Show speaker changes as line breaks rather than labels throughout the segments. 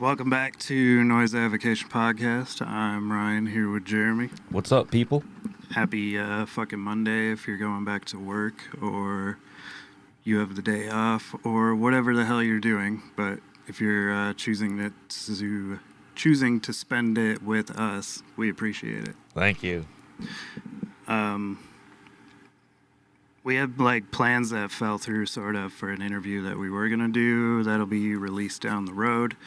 Welcome back to Noise Avocation Podcast. I'm Ryan here with Jeremy.
What's up, people?
Happy fucking Monday if you're going back to work or you have the day off or whatever the hell you're doing. But if you're choosing to spend it with us, we appreciate it.
Thank you.
We had plans that fell through sort of for an interview that we were going to do. That'll be released down the road.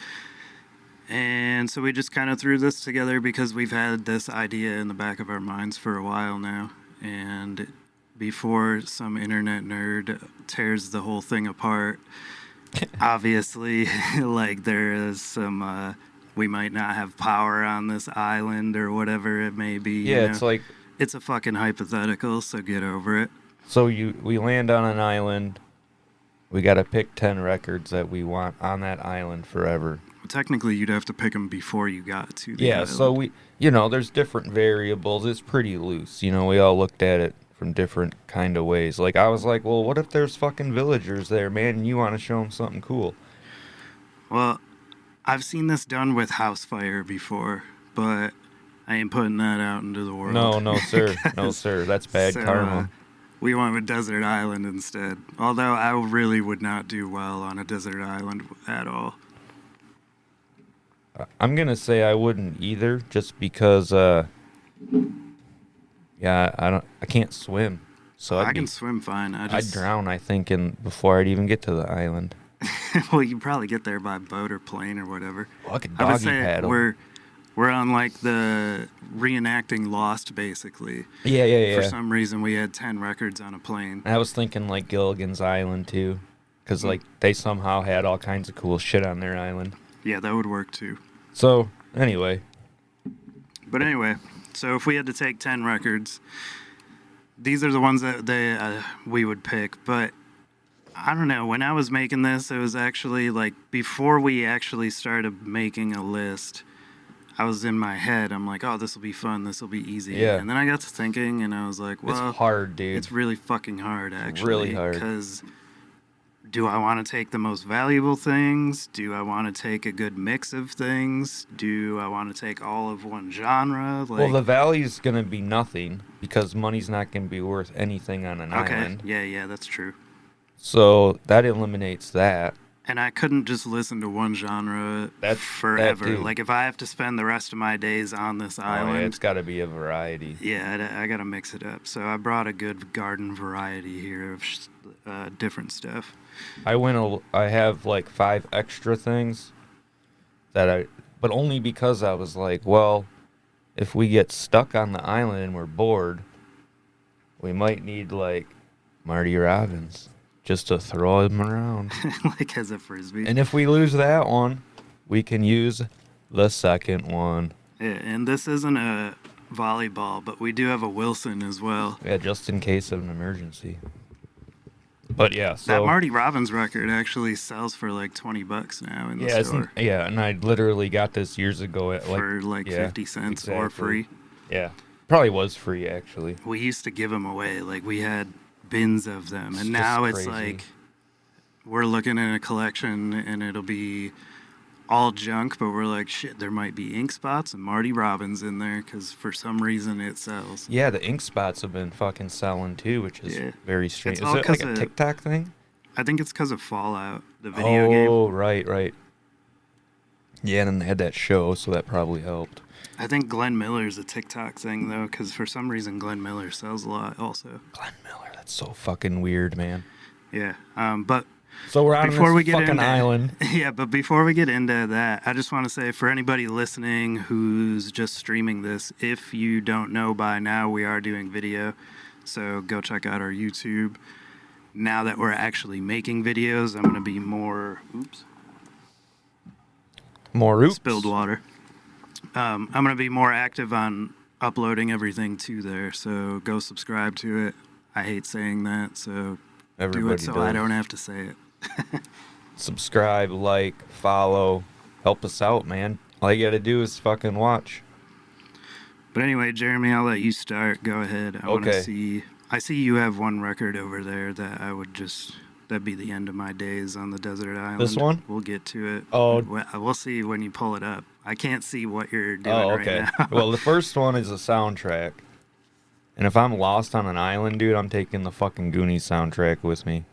And so we just kind of threw this together because we've had this idea in the back of our minds for a while now. And before some internet nerd tears the whole thing apart, obviously, there is some, we might not have power on this island or whatever it may be.
Yeah, it's like...
It's a fucking hypothetical, so get over it.
So we land on an island. We got to pick 10 records that we want on that island forever.
Technically, you'd have to pick them before you got to the island.
So there's different variables. It's pretty loose. We all looked at it from different kind of ways. I was like, well, what if there's fucking villagers there, man, and you want to show them something cool?
Well, I've seen this done with house fire before, but I ain't putting that out into the world.
No, sir. No, sir. That's bad karma.
We went with desert island instead. Although I really would not do well on a desert island at all.
I'm going to say I wouldn't either, just because, I can't swim. So
I can swim fine.
I'd drown, I think, before I'd even get to the island.
Well, you probably get there by boat or plane or whatever.
Well, I could doggy paddle.
We're on the reenacting Lost, basically.
Yeah.
For some reason, we had 10 records on a plane.
I was thinking Gilligan's Island, too. Because, they somehow had all kinds of cool shit on their island.
Yeah, that would work, too.
So, anyway.
But anyway, so if we had to take 10 records, these are the ones that we would pick. But, I don't know, when I was making this, it was actually, before we actually started making a list, I was in my head, I'm like, oh, this will be fun, this will be easy.
Yeah.
And then I got to thinking, and I was like, well...
It's hard, dude.
It's really fucking hard, actually.
Really hard.
Because do I want to take the most valuable things? Do I want to take a good mix of things? Do I want to take all of one genre?
Well, the value's going to be nothing, because money's not going to be worth anything on an island.
Yeah, that's true.
So that eliminates that.
And I couldn't just listen to one genre forever. If I have to spend the rest of my days on this island...
it's got to be a variety.
Yeah, I got to mix it up. So I brought a good garden variety here of different stuff.
I have 5 extra things but only because I was like, well, if we get stuck on the island and we're bored, we might need Marty Robbins. Just to throw him around.
As a frisbee.
And if we lose that one, we can use the second one.
Yeah, and this isn't a volleyball, but we do have a Wilson as well.
Yeah, just in case of an emergency. But yeah, so...
That Marty Robbins record actually sells for $20 now in the store.
And I literally got this years ago at
for 50 cents
exactly.
or free.
Yeah, probably was free, actually.
We used to give them away. We had bins of them, and now it's we're looking at a collection and it'll be all junk, but we're like, shit, there might be ink spots and Marty Robbins in there because for some reason it sells.
Yeah, the ink spots have been fucking selling too, which is very strange. Is it a TikTok thing?
I think it's because of Fallout, the video game.
Oh, right. Yeah, and then they had that show, so that probably helped.
I think Glenn Miller's a TikTok thing, though, because for some reason Glenn Miller sells a lot also.
Glenn Miller, that's so fucking weird, man.
Yeah, but...
So we're on this fucking island.
Yeah, but before we get into that, I just want to say for anybody listening who's just streaming this, if you don't know by now, we are doing video, so go check out our YouTube. Now that we're actually making videos, I'm going to be more... Spilled water. I'm going to be more active on uploading everything to there, so go subscribe to it. I hate saying that, so do it so I don't have to say it.
Subscribe, follow, help us out, man. All you got to do is fucking watch.
But anyway, Jeremy, I'll let you start. Go ahead. I want to see... I see you have one record over there that I would just That'd be the end of my days on the desert island.
This one?
We'll get to it.
Oh.
We'll see when you pull it up. I can't see what you're doing
Okay.
right now.
Well, the first one is a soundtrack. And if I'm lost on an island, dude, I'm taking the fucking Goonies soundtrack with me.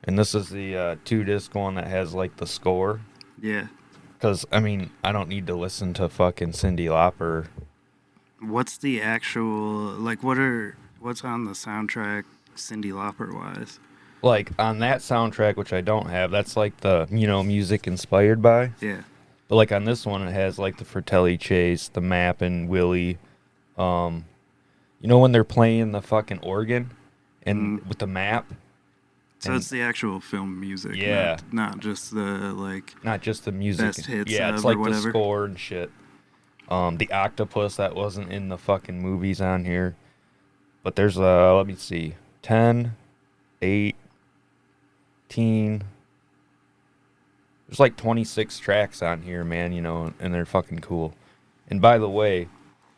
And this is the 2-disc one that has, like, the score.
Yeah.
Because, I mean, I don't need to listen to fucking Cyndi Lauper.
What's the actual, like, what's on the soundtrack Cyndi Lauper-wise?
Like, on that soundtrack, which I don't have, that's, like, the, music inspired by.
Yeah.
But, like, on this one, it has, like, the Fratelli Chase, the Map, and Willie. When they're playing the fucking organ and with the map?
So it's the actual film music,
yeah,
not just the
not just the music.
Best hits,
yeah, it's like the score and shit. The octopus that wasn't in the fucking movies on here, but there's let me see, 10, 8, 18. There's like 26 tracks on here, man. And they're fucking cool. And by the way,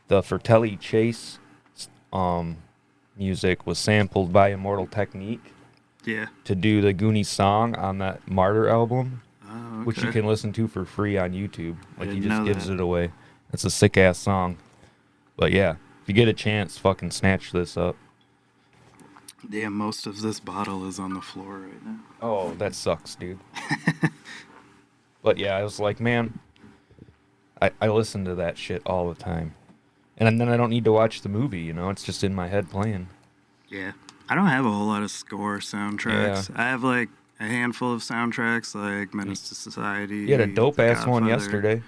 the Fratelli Chase music was sampled by Immortal Technique.
Yeah.
To do the Goonies song on that Martyr album,
okay.
which you can listen to for free on YouTube. Like, he just gives
that.
it away. That's a sick-ass song. But yeah, if you get a chance, fucking snatch this up.
Damn, most of this bottle is on the floor right now.
Oh, that sucks, dude. But yeah, I was like, man, I listen to that shit all the time. And then I don't need to watch the movie, it's just in my head playing.
Yeah. I don't have a whole lot of score soundtracks.
Yeah.
I have like a handful of soundtracks, like Menace to Society.
You had a dope ass one yesterday.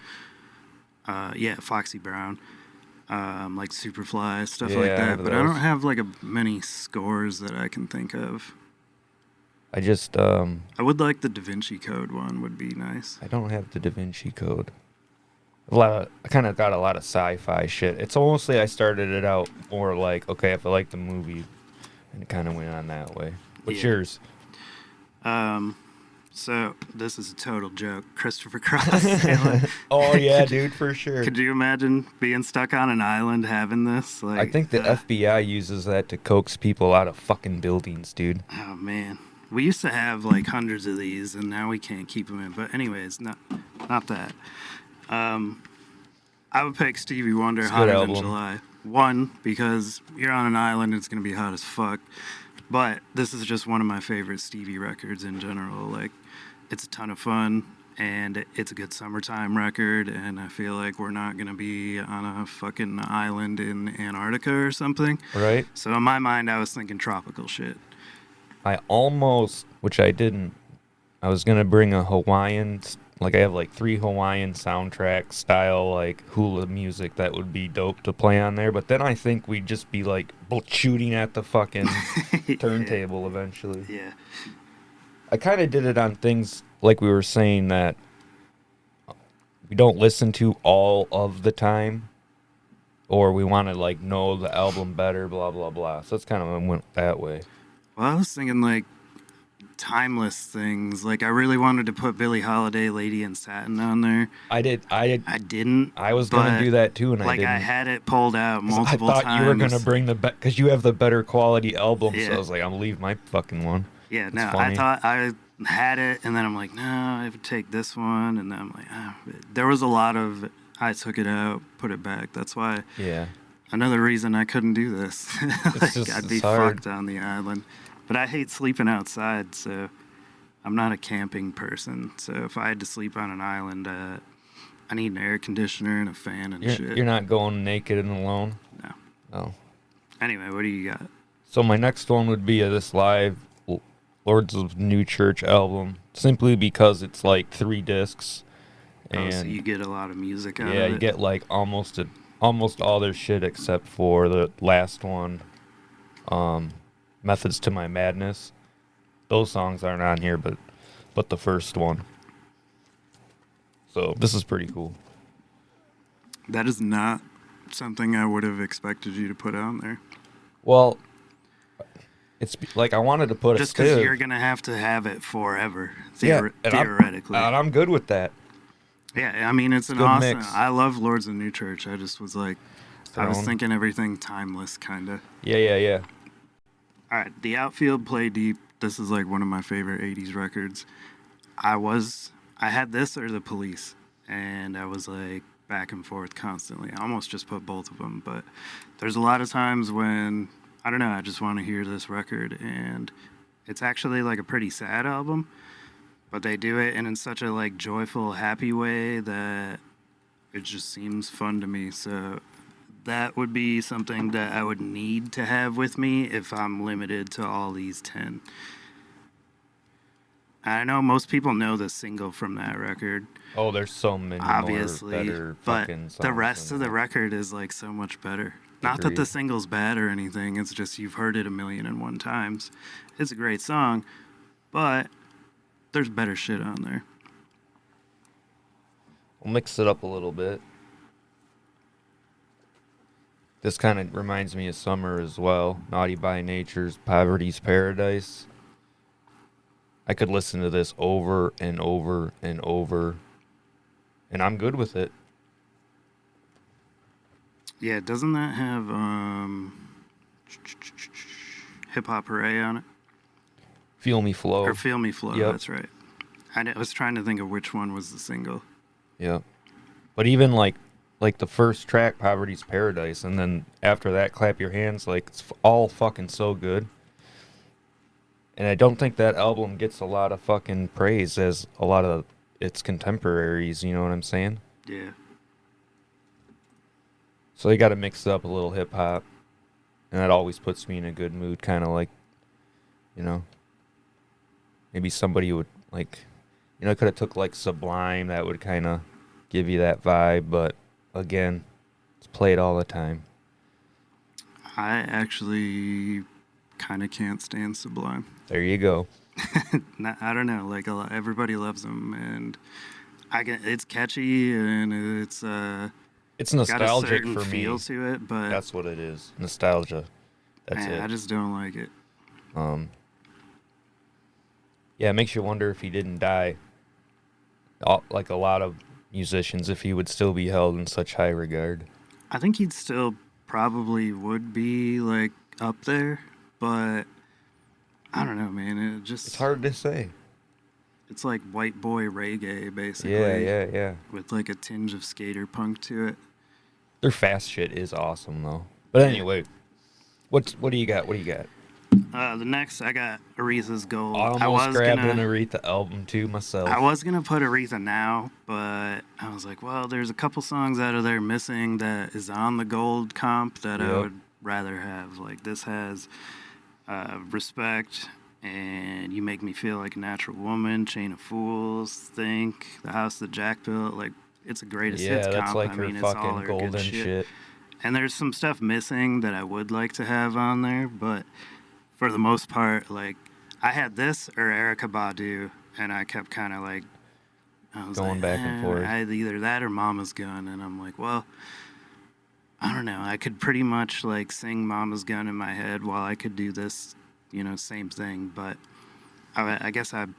Yeah, Foxy Brown, like Superfly, stuff
Yeah,
like
I
that.
have
But I
those.
don't have like many scores that I can think of.
I just
I would like the Da Vinci Code one. Would be nice.
I don't have the Da Vinci Code. I kind of got a lot of sci-fi shit. It's almost like I started it out more like, okay, if I like the movie, and it kind of went on that way. What's yours?
So this is a total joke. Christopher Cross.
Oh yeah, dude, for sure.
Could you imagine being stuck on an island having this? Like,
I think the FBI uses that to coax people out of fucking buildings, dude.
Oh man, we used to have like hundreds of these, and now we can't keep them in. But anyways, not that. I would pick Stevie Wonder,
It's a
Hotter
good
Than
album.
July. One, because you're on an island, it's gonna be hot as fuck. But this is just one of my favorite Stevie records in general. Like, it's a ton of fun, and it's a good summertime record, and I feel like we're not going to be on a fucking island in Antarctica or something.
Right?
So in my mind, I was thinking tropical shit.
I almost, which I didn't, I was going to bring a Hawaiian, like I have like 3 Hawaiian soundtrack style, like hula music that would be dope to play on there, but then I think we'd just be like shooting at the fucking turntable eventually.
Yeah.
I kind of did it on things like we were saying that we don't listen to all of the time, or we want to like know the album better, blah blah blah. So it's kind of went that way.
Well, I was thinking like timeless things. Like, I really wanted to put Billie Holiday, Lady in Satin on there.
I
didn't.
I was gonna do that too, and
like,
I didn't.
I had it pulled out multiple times.
I thought you were gonna bring because you have the better quality album.
Yeah.
So I was like, I'm gonna leave my fucking one.
Yeah,
It's
no,
funny.
I thought I had it, and then I'm like, no, I would take this one, and then I'm like, ah. There was a lot of, I took it out, put it back. That's why.
Yeah.
Another reason I couldn't do this. Like, I'd be
it's hard.
fucked on the island. But I hate sleeping outside, so I'm not a camping person. So if I had to sleep on an island, I need an air conditioner and a fan and shit.
You're not going naked and alone.
No.
Oh.
Anyway, what do you got?
So my next one would be this live Lords of New Church album, simply because it's like 3 discs. And
So you get a lot of music out of it?
yeah, you get like almost all their shit except for the last one, Methods to My Madness. Those songs aren't on here, but the first one. So this is pretty cool.
That is not something I would have expected you to put on there.
Well, it's like I wanted to put
Just
a
because
Stiv.
you're going to have to have it forever,
Yeah, and
theoretically.
I'm good with that.
Yeah, I mean, it's an
good
awesome...
mix.
I love Lords of New Church. I just was like... I was
Thrown.
thinking everything timeless, kind of.
Yeah.
All right, the outfield play deep this is like one of my favorite 80s records. I had this or The Police, and I was like back and forth constantly. I almost just put both of them, but there's a lot of times when, I don't know, I just want to hear this record, and it's actually like a pretty sad album, but they do it in such a like joyful, happy way that it just seems fun to me. So that would be something that I would need to have with me if I'm limited to all these 10. I know most people know the single from that record,
Oh, there's so many
obviously,
more better
but
fucking songs
the rest
than
of the
that.
record is like so much better. Not that the
Agreed.
single's bad or anything, it's just you've heard it a million and one times. It's a great song, but there's better shit on there.
We'll mix it up a little bit. This kind of reminds me of summer as well. Naughty by Nature's Poverty's Paradise. I could listen to this over and over and over, and I'm good with it.
Yeah, doesn't that have Hip Hop Hooray on it?
Feel Me Flow.
Or Feel Me Flow,
Yep.
that's right. I was trying to think of which one was the single.
Yeah. But even like the first track, Poverty's Paradise, and then after that, Clap Your Hands, like it's all fucking so good. And I don't think that album gets a lot of fucking praise as a lot of its contemporaries, you know what I'm saying?
Yeah.
So you got to mix it up a little hip hop, and that always puts me in a good mood, kind of like, you know, maybe somebody would like, you know, could have took like Sublime, that would kind of give you that vibe, but again, it's played all the time.
I actually kind of can't stand Sublime.
There you go.
I don't know, like everybody loves them, and it's catchy and it's
It's
got a
nostalgic
certain
for me.
feel to it, but
That's what it is. Nostalgia. That's
man,
it.
I just don't like it.
Yeah, it makes you wonder if he didn't die, like a lot of musicians, if he would still be held in such high regard.
I think he'd still probably would be like up there, but I don't know, man.
It's hard to say.
It's like white boy reggae, basically.
Yeah.
With like a tinge of skater punk to it.
Their fast shit is awesome, though. But anyway, what do you got? What do you got?
The next, I got Aretha's Gold.
I almost grabbed an Aretha album, too, myself.
I was going to put Aretha Now, but I was like, well, there's a couple songs out of there missing that is on the Gold comp that I would rather have. Like, this has Respect and You Make Me Feel Like a Natural Woman, Chain of Fools, Think, The House That Jack Built. Like, it's a greatest hits comp.
Yeah, that's like her
it's all
fucking
her
golden
good
shit.
And there's some stuff missing that I would like to have on there, but for the most part, like, I had this or Erykah Badu, and I kept kind of like, I was
going
like,
back and forth.
I had either that or Mama's Gun, and I'm like, well, I don't know. I could pretty much like sing Mama's Gun in my head while I could do this, you know, same thing. But I guess I'd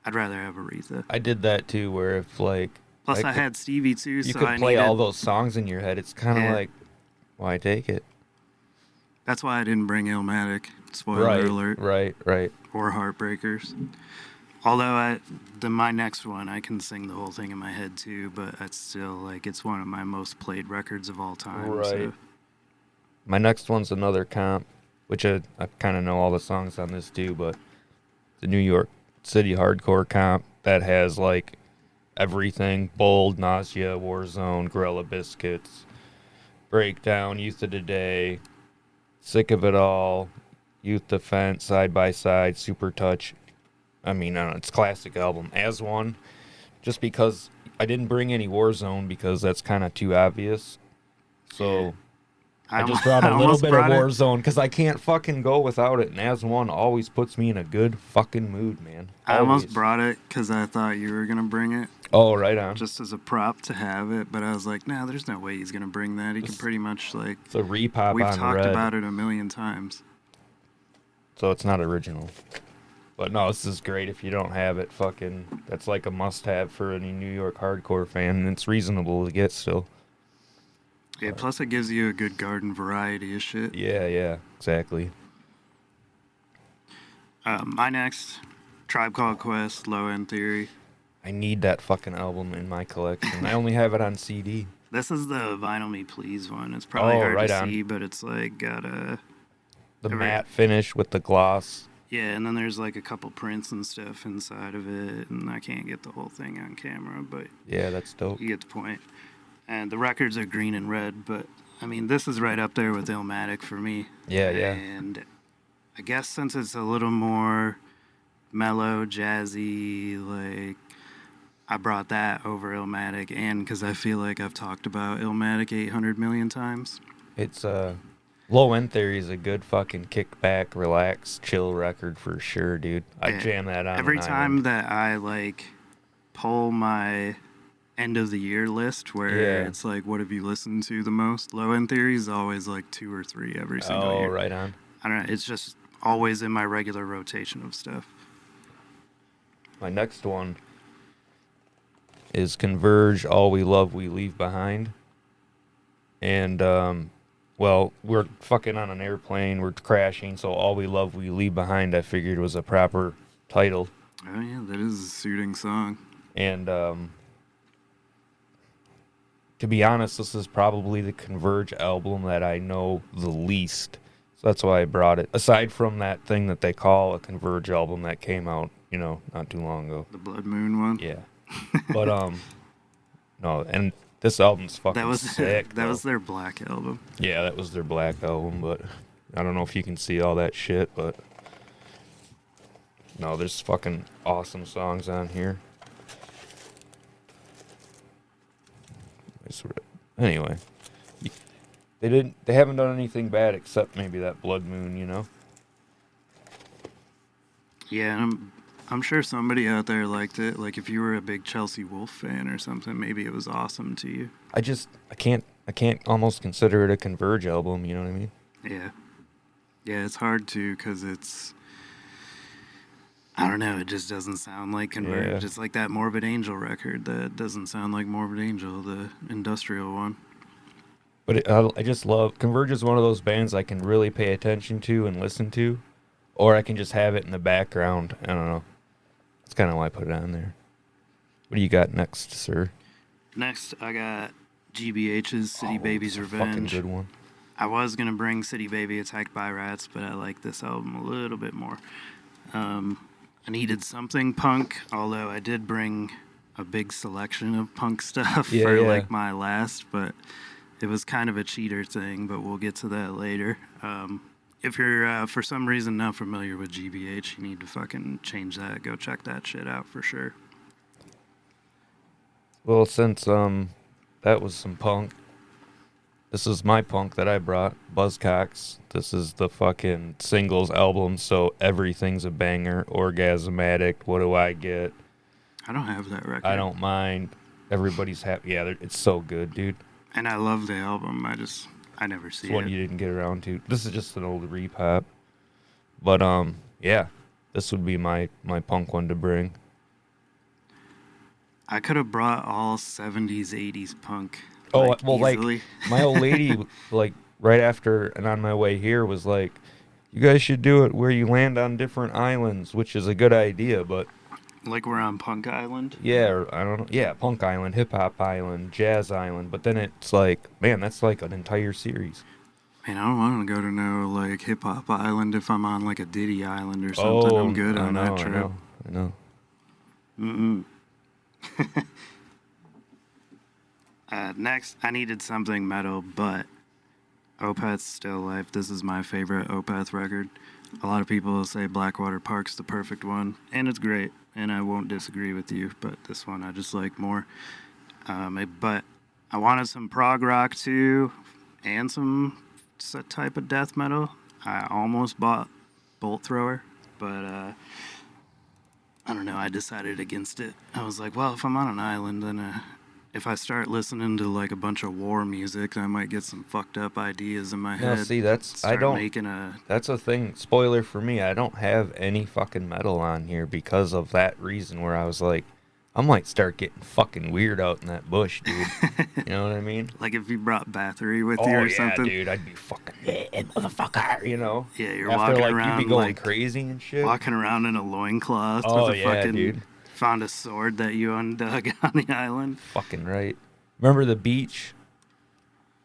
rather have Aretha.
I did that too, where if like.
Plus, I had Stevie too,
You
so
could
I
play
needed,
all those songs in your head. It's kind of like, why take it?
That's why I didn't bring Illmatic. Spoiler alert.
Right.
Or Heartbreakers. Although my next one, I can sing the whole thing in my head too, but that's still like it's one of my most played records of all time.
Right.
So.
My next one's another comp, which I kind of know all the songs on this too, but the New York City Hardcore comp that has like everything: Bold, Nausea, Warzone, Gorilla Biscuits, Breakdown, Youth of Today, Sick of It All, Youth Defense, Side by Side, Super Touch. I mean, it's a classic album. As One, just because I didn't bring any Warzone because that's kind of too obvious. So I just brought a little bit of Warzone because I can't fucking go without it. And As One always puts me in a good fucking mood, man.
I almost brought it because I thought you were going to bring it.
Oh, right on.
Just as a prop to have it, but I was like, nah, there's no way he's going to bring that. He can pretty much like...
It's a repop
We've
on
talked
Red.
about it a million times.
So it's not original. But no, this is great. If you don't have it, fucking, that's like a must-have for any New York hardcore fan, and it's reasonable to get still.
Yeah, plus it gives you a good garden variety of shit.
Yeah, exactly.
My next, Tribe Called Quest, Low End Theory.
I need that fucking album in my collection. I only have it on CD.
This is the Vinyl Me Please one. It's probably hard
right
to
on.
see, but it's like got
The matte finish with the gloss.
Yeah, and then there's like a couple prints and stuff inside of it, and I can't get the whole thing on camera, but
yeah, that's dope.
You get the point. And the records are green and red, but I mean, this is right up there with Illmatic for me.
Yeah.
And I guess since it's a little more mellow, jazzy, like I brought that over Illmatic, and because I feel like I've talked about Illmatic 800 million times.
It's Low End Theory is a good fucking kick back, relax, chill record for sure, dude. I jam that on
every time that I like pull my end of the year list where it's like, what have you listened to the most? Low End Theory is always like 2 or 3 every single year.
Oh, right on.
I don't know. It's just always in my regular rotation of stuff.
My next one is Converge, All We Love We Leave Behind. And, well, we're fucking on an airplane, we're crashing, so All We Love We Leave Behind I figured was a proper title.
Oh yeah, that is a suiting song.
And, to be honest, this is probably the Converge album that I know the least. So that's why I brought it. Aside from that thing that they call a Converge album that came out, not too long ago.
The Blood Moon one?
Yeah. But, no, and this album's fucking sick.
That was their Black album.
Yeah, that was their Black album, but I don't know if you can see all that shit, but no, there's fucking awesome songs on here. Anyway, they haven't done anything bad except maybe that Blood Moon,
Yeah, and I'm sure somebody out there liked it. Like if you were a big Chelsea Wolf fan or something, maybe it was awesome to you.
I can't almost consider it a Converge album, you know what I mean?
Yeah. Yeah, it's hard to because it's, I don't know, it just doesn't sound like Converge.
Yeah.
It's like that Morbid Angel record that doesn't sound like Morbid Angel, the industrial one.
But I just love, Converge is one of those bands I can really pay attention to and listen to, or I can just have it in the background. I don't know. That's kind of why I put it on there. What do you got next, sir?
Next, I got GBH's City Baby's Revenge.
Fucking good one.
I was going to bring City Baby Attacked by Rats, but I like this album a little bit more. I needed something punk, although I did bring a big selection of punk stuff like my last, but it was kind of a cheater thing, but we'll get to that later. If you're, for some reason, not familiar with GBH, you need to fucking change that. Go check that shit out for sure.
Well, since that was some punk, this is my punk that I brought, Buzzcocks. This is the fucking singles album, so everything's a banger. Orgasmatic, What Do I Get?
I don't have that record.
I Don't Mind. Everybody's happy. Yeah, it's so good, dude.
And I love the album. I never see
it's one
it.
You didn't get around to. This is just an old repop. But, yeah, this would be my punk one to bring.
I could have brought all 70s, 80s punk.
Well,
easily.
like, my old lady, like, right after and on my way here was like, you guys should do it where you land on different islands, which is a good idea, but...
Like we're on Punk Island?
Yeah, or I don't know. Yeah, Punk Island, Hip Hop Island, Jazz Island, but then it's like, man, that's like an entire series.
Man, I don't want to go to no, like, Hip Hop Island if I'm on, like, a Diddy Island or something. I'm good on that trip.
I know.
Mm-mm. Next, I needed something metal, but Opeth's Still Life. This is my favorite Opeth record. A lot of people say Blackwater Park's the perfect one, and it's great, and I won't disagree with you, but this one I just like more. But I wanted some prog rock too, and some type of death metal. I almost bought Bolt Thrower, but I don't know, I decided against it. I was like, well, if I'm on an island, then if I start listening to like a bunch of war music, I might get some fucked up ideas in my head.
No, see, that's a thing. Spoiler for me, I don't have any fucking metal on here because of that reason. Where I was like, I might start getting fucking weird out in that bush, dude. You know what I mean?
Like if you brought Bathory with you
Oh
or
yeah,
something.
dude. I'd be fucking motherfucker. You know?
Yeah, you're
After
walking
like you'd
around
be going
like
crazy and shit.
walking around in a loincloth
Oh
with a
yeah,
fucking
dude.
found a sword that you undug on the island.
Fucking right. Remember The Beach?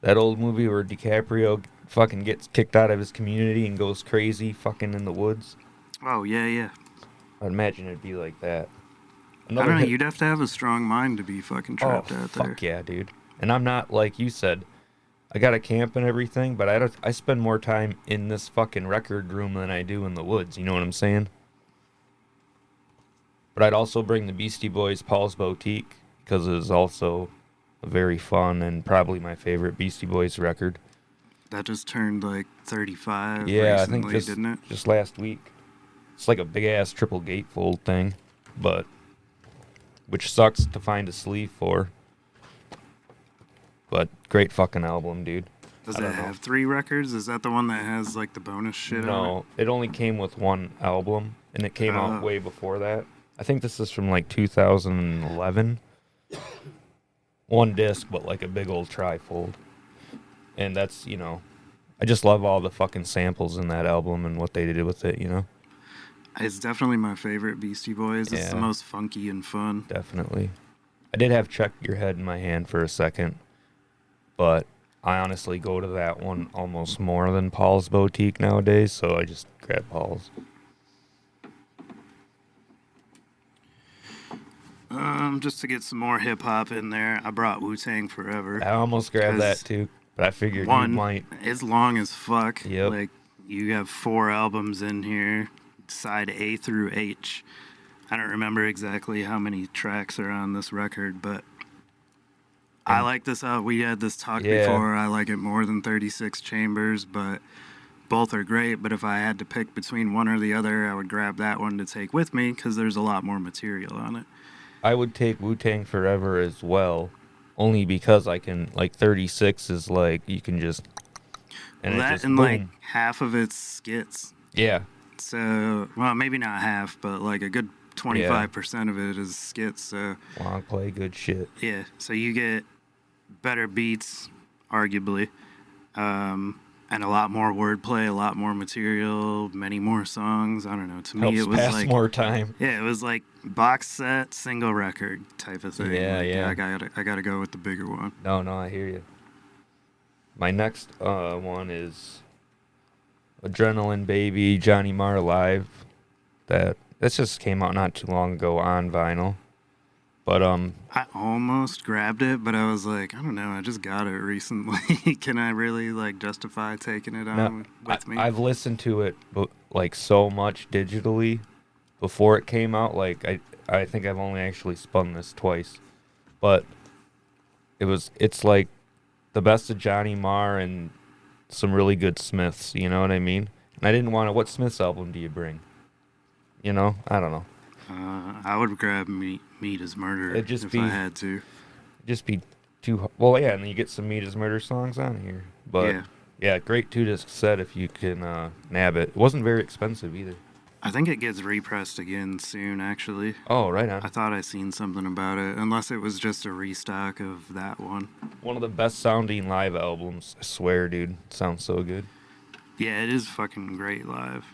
That old movie where DiCaprio fucking gets kicked out of his community and goes crazy fucking in the woods?
Oh yeah, yeah.
I'd imagine it'd be like that.
I don't know.
Hit.
You'd have to have a strong mind to be fucking trapped out there.
Fuck yeah, dude. And I'm not like you said. I got a camp and everything, but I spend more time in this fucking record room than I do in the woods. You know what I'm saying? But I'd also bring the Beastie Boys' Paul's Boutique because it is also a very fun and probably my favorite Beastie Boys record.
That just turned like 35
Yeah,
recently,
I think
didn't it?
just last week. It's like a big ass triple gatefold thing, but which sucks to find a sleeve for. But great fucking album, dude.
Does it have 3 records? Is that the one that has like the bonus shit on it?
No, it only came with one album, and it came out way before that. I think this is from like 2011. One disc, but like a big old trifold. And that's, you know, I just love all the fucking samples in that album and what they did with it, you know?
It's definitely my favorite Beastie Boys. It's the
Yeah.
most funky and fun.
Definitely. I did have Check Your Head in my hand for a second, but I honestly go to that one almost more than Paul's Boutique nowadays, so I just grab Paul's.
Just to get some more hip hop in there, I brought Wu-Tang Forever.
I almost grabbed that too, but I figured you might.
It's long as fuck.
Yep.
Like, you have 4 albums in here, side A through H. I don't remember exactly how many tracks are on this record, but I like this. We had this talk before. I like it more than 36 Chambers, but both are great. But if I had to pick between one or the other, I would grab that one to take with me because there's a lot more material on it.
I would take Wu-Tang Forever as well, only because I can, like, 36 is like, you can just, and
Well,
it
that
just,
and
boom.
like half of it's skits.
Yeah.
So, well, maybe not half, but like a good 25% of it is skits. So,
Long play, good shit.
yeah. So you get better beats, arguably, and a lot more wordplay, a lot more material, many more songs. I don't know. To me,
Helps
it was
pass
like
more time.
yeah, it was like box set, single record type of thing.
Yeah,
like,
yeah.
I gotta go with the bigger one.
No, I hear you. My next one is Adrenaline Baby, Johnny Marr Live. This just came out not too long ago on vinyl. But
I almost grabbed it, but I was like, I don't know, I just got it recently. Can I really like justify taking it on with me?
I've listened to it like so much digitally before it came out. Like I think I've only actually spun this twice, but it's like the best of Johnny Marr and some really good Smiths. You know what I mean? And I didn't want to. What Smiths album do you bring? You know, I don't know.
I would grab Meat is Murder if I had to.
Just be too well, yeah, and then you get some Meat is Murder songs on here. But yeah, great 2-disc set if you can nab it. It wasn't very expensive either.
I think it gets repressed again soon, actually.
Oh, right on.
I thought I seen something about it, unless it was just a restock of that one.
One of the best sounding live albums, I swear, dude. It sounds so good.
Yeah, it is fucking great live.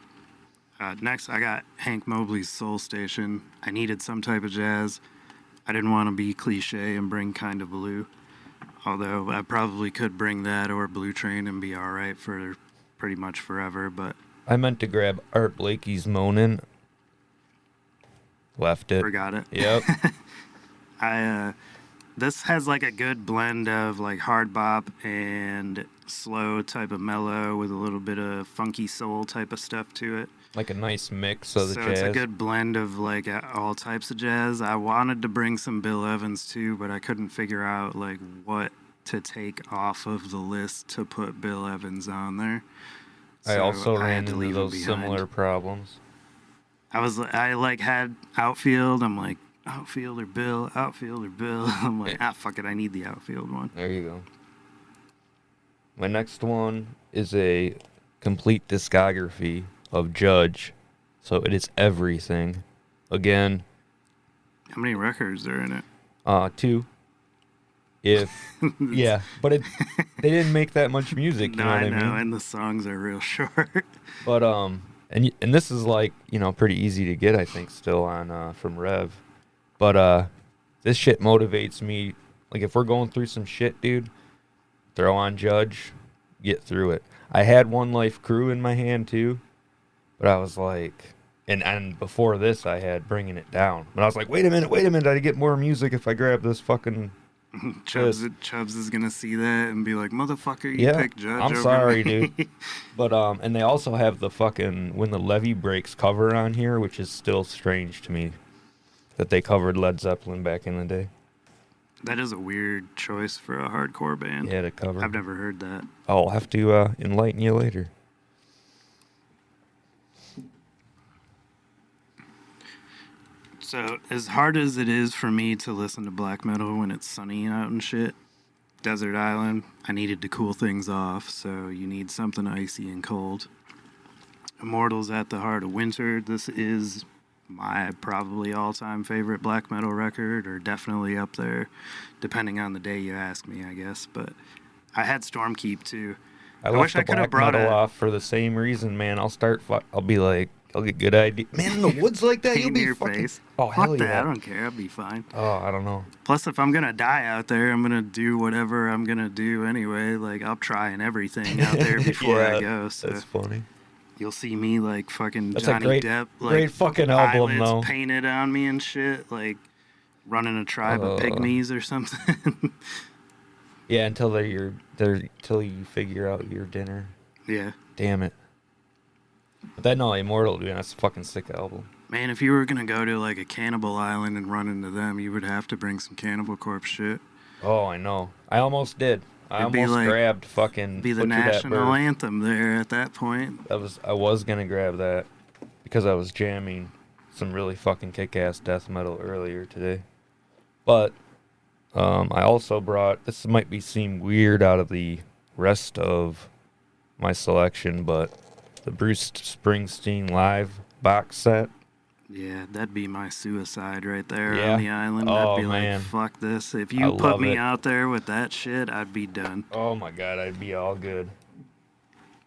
Next, I got Hank Mobley's Soul Station. I needed some type of jazz. I didn't want to be cliche and bring Kinda Blue. Although I probably could bring that or Blue Train and be alright for pretty much forever, but...
I meant to grab Art Blakey's Moanin'. Left it.
Forgot it.
Yep.
This has like a good blend of like hard bop and slow type of mellow with a little bit of funky soul type of stuff to it.
Like a nice mix of the
so
jazz.
it's a good blend of like all types of jazz. I wanted to bring some Bill Evans too, but I couldn't figure out like what to take off of the list to put Bill Evans on there.
I also ran
into
into those similar problems.
I like had outfield. I'm like, outfield or Bill, outfield or Bill. I'm like, fuck it, I need the outfield one.
There you go. My next one is a complete discography of Judge. So it is everything. Again,
How many records are in it?
2. If yeah, but they didn't make that much music, you
No,
know what
I
I
know,
mean?
and the songs are real short.
But and this is like, pretty easy to get, I think, still on from Rev. But this shit motivates me. Like if we're going through some shit, dude, throw on Judge, get through it. I had One Life Crew in my hand too, but I was like, and before this I had Bringing It Down. But I was like, wait a minute, I get more music if I grab this fucking
Chubbs is gonna see that and be like, "Motherfucker, you
Yeah,
picked Judge
I'm
over
sorry,
me."
dude. But and they also have the fucking When the Levee Breaks cover on here, which is still strange to me that they covered Led Zeppelin back in the day.
That is a weird choice for a hardcore band.
Yeah, to cover.
I've never heard that.
I'll have to enlighten you later.
So, as hard as it is for me to listen to black metal when it's sunny out and shit, Desert Island, I needed to cool things off, so you need something icy and cold. Immortals at the Heart of Winter, this is my probably all-time favorite black metal record, or definitely up there, depending on the day you ask me, I guess. But I had Stormkeep too.
I
wish
left the
I could have
black
brought
metal
a
off for the same reason, man. I'll be like, I'll get good idea. Man, in the woods like that,
pain
you'll
in
be
your
fucking.
face.
Oh hell
Fuck that,
yeah!
I don't care. I'll be fine.
Oh, I don't know.
Plus, if I'm gonna die out there, I'm gonna do whatever I'm gonna do anyway. Like I'll try and everything out there before I go. So
that's funny.
you'll see me like fucking
That's a
Johnny Depp, like
great fucking album,
eyelids
though.
painted on me and shit, like running a tribe of pygmies or something.
Yeah, until you figure out your dinner.
Yeah.
Damn it. But that no Immortal, dude, that's a fucking sick album.
Man, if you were gonna go to like a cannibal island and run into them, you would have to bring some Cannibal Corpse shit.
Oh, I know. I almost did. I
It'd be
almost
like-
grabbed fucking
Be the
Butcher That
national
Bird.
anthem there at that point.
I was gonna grab that because I was jamming some really fucking kick-ass death metal earlier today. But I also brought, this might seem weird out of the rest of my selection, but the Bruce Springsteen live box set.
Yeah, that'd be my suicide right there
Yeah?
on the island.
Oh,
I'd be
man.
like, fuck this. If
I
you put
love
me
it.
out there with that shit, I'd be done.
Oh my god, I'd be all good.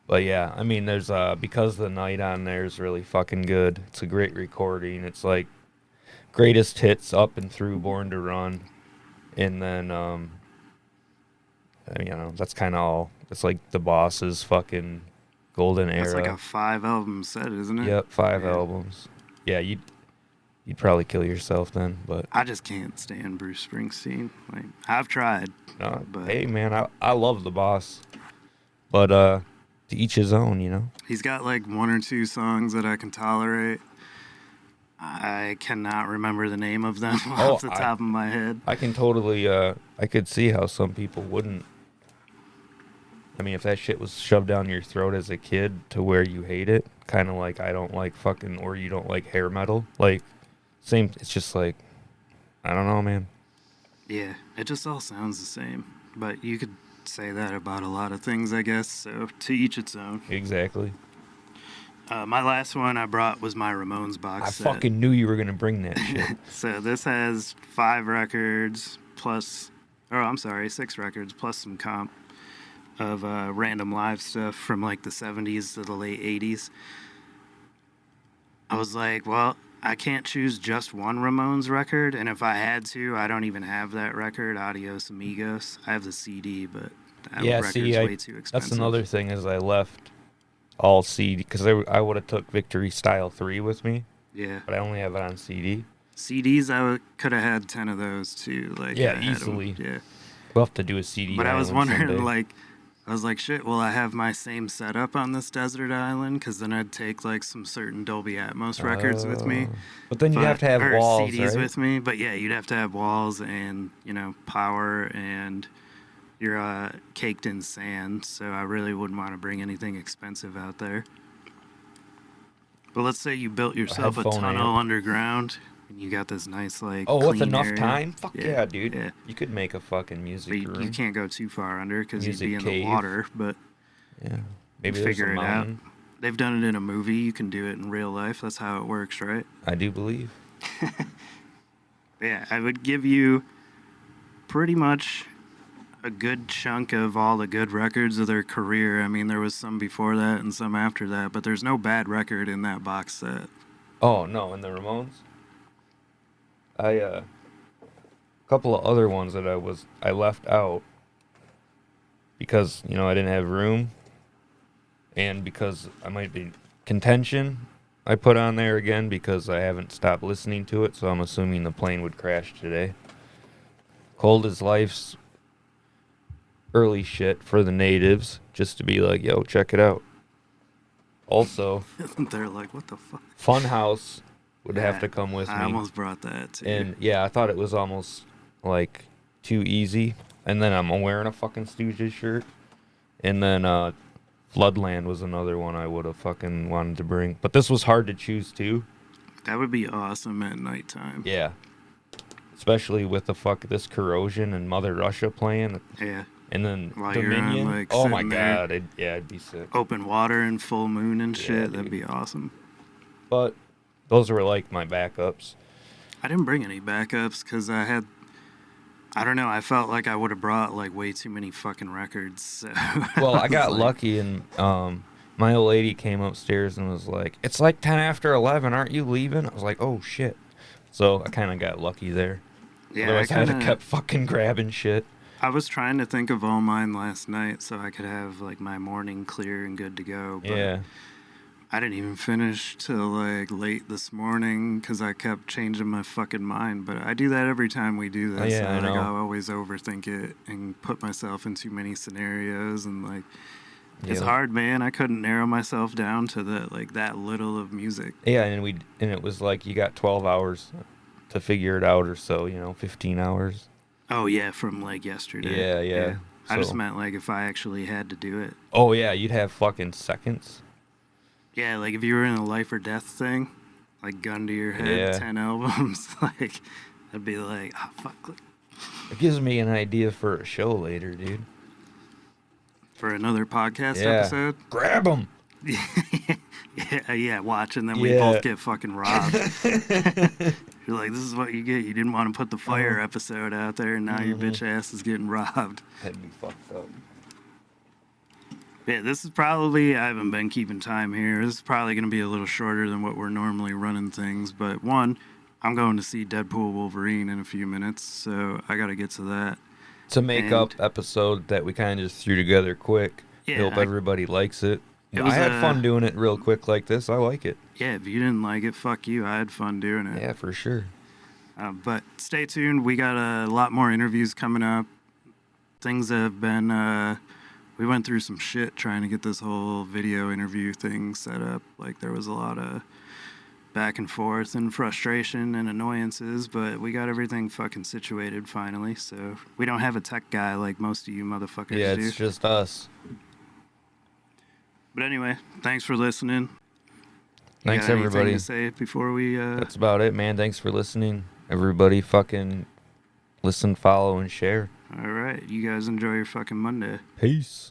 But yeah, I mean, there's Because the Night on there is really fucking good. It's a great recording. It's like greatest hits up and through Born to Run, and then I mean, that's kind of all. It's like the Boss's fucking golden era.
That's like a 5-album set, isn't it?
Yep, 5
Yeah.
albums. Yeah, you'd probably kill yourself then, but
I just can't stand Bruce Springsteen. Like I've tried. But-
hey man, I love the Boss, but to each his own, you know.
He's got like 1 or 2 songs that I can tolerate. I cannot remember the name of them off the top of my head.
I can totally, I could see how some people wouldn't. I mean, if that shit was shoved down your throat as a kid to where you hate it, kind of like I don't like fucking, or you don't like hair metal, like, same, it's just like, I don't know, man.
Yeah, it just all sounds the same. But you could say that about a lot of things, I guess, so to each its own.
Exactly.
My last one I brought was my Ramones box
I
set.
fucking knew you were going to bring that shit.
So this has 5 records plus, oh, I'm sorry, 6 records plus some comp of random live stuff from like the 70s to the late 80s. I was like, well, I can't choose just one Ramones record, and if I had to, I don't even have that record, Adios Amigos. I have the CD, but that
Yeah,
record's
see,
way too expensive.
that's another thing is I left all CD, because I would have took Victory Style 3 with me,
Yeah.
but I only have it on CD.
CDs, I could have had 10 of those too. Like,
Yeah,
I had 'em,
easily.
Yeah.
We'll have to do a CD
But I was
island
wondering,
someday.
like, I was like, shit, will I have my same setup on this desert island? Because then I'd take, like, some certain Dolby Atmos records with me.
But then you'd have to have
or
walls,
CDs
right?
with me. But yeah, you'd have to have walls and, you know, power, and you're caked in sand. So I really wouldn't want to bring anything expensive out there. But let's say you built yourself a
headphone
tunnel
amp.
underground, and you got this nice, like,
Oh, with
clean
enough
area.
time? Fuck yeah, dude.
Yeah.
You could make a fucking
But
music
you
room.
can't go too far under because you'd
Music
be in
cave.
the water. But
Yeah. Maybe there's
figure
a
it out.
mountain.
They've done it in a movie. You can do it in real life. That's how it works, right?
I do believe.
Yeah, I would give you pretty much a good chunk of all the good records of their career. I mean, there was some before that and some after that, but there's no bad record in that box set.
Oh no, and the Ramones. A couple of other ones that I left out because I didn't have room, and because I might be contention. I put on there again because I haven't stopped listening to it, so I'm assuming the plane would crash today. Cold as Life's early shit for the natives, just to be like, yo, check it out. Also,
They're like, what the fuck?
Funhouse would have to come with me.
I almost brought that too.
And yeah, I thought it was almost like too easy. And then I'm wearing a fucking Stooges shirt. And then Floodland was another one I would have fucking wanted to bring. But this was hard to choose too.
That would be awesome at nighttime.
Yeah. Especially with this Corrosion and Mother Russia playing.
Yeah.
And then
While
Dominion.
you're on, like,
oh my
sitting there.
god. It'd be sick.
Open water and full moon and shit.
Yeah,
That'd
dude.
be awesome.
But those were like my backups.
I didn't bring any backups because I don't know, I felt like I would have brought like way too many fucking records. So
Well, I got
was like,
lucky, and my old lady came upstairs and was like, "It's like 10 after 11. Aren't you leaving?" I was like, "Oh shit!" So I kind of got lucky there.
Yeah,
Otherwise, I'd have kept fucking grabbing shit.
I was trying to think of all mine last night so I could have like my morning clear and good to go. But
Yeah.
I didn't even finish till like late this morning because I kept changing my fucking mind. But I do that every time we do this.
Yeah, I know.
I always overthink it and put myself in too many scenarios and like it's
Yeah.
hard, man. I couldn't narrow myself down to that little of music.
Yeah, and it was like you got 12 hours to figure it out or so, 15 hours.
Oh yeah, from like yesterday.
Yeah.
I just
So-
meant like if I actually had to do it.
Oh yeah, you'd have fucking seconds.
Yeah, like if you were in a life or death thing, like gun to your head,
Yeah.
10 albums, like I'd be like, oh fuck,
It gives me an idea for a show later, dude.
for another podcast
Yeah.
episode.
Grab them.
Yeah, watch, and then we
Yeah.
both get fucking robbed. You're like, this is what you get. You didn't want to put the fire episode out there, and now your bitch ass is getting robbed.
That'd be fucked up.
Yeah, this is probably, I haven't been keeping time here. This is probably going to be a little shorter than what we're normally running things. But one, I'm going to see Deadpool Wolverine in a few minutes, so I got to get to that.
It's a make-up episode that we kind of just threw together quick.
Yeah,
Hope everybody likes it.
It was
I had fun doing it real quick like this. I like it.
Yeah, if you didn't like it, fuck you. I had fun doing it.
Yeah, for sure.
But stay tuned. We got a lot more interviews coming up. Things have been, we went through some shit trying to get this whole video interview thing set up. Like, there was a lot of back and forth and frustration and annoyances, but we got everything fucking situated finally. So we don't have a tech guy like most of you motherfuckers
Yeah,
do.
it's just us.
But anyway, thanks for listening. You
Thanks,
got anything
everybody.
to say before we,
That's about it, man. Thanks for listening. Everybody fucking listen, follow, and share.
all right, you guys enjoy your fucking Monday.
Peace.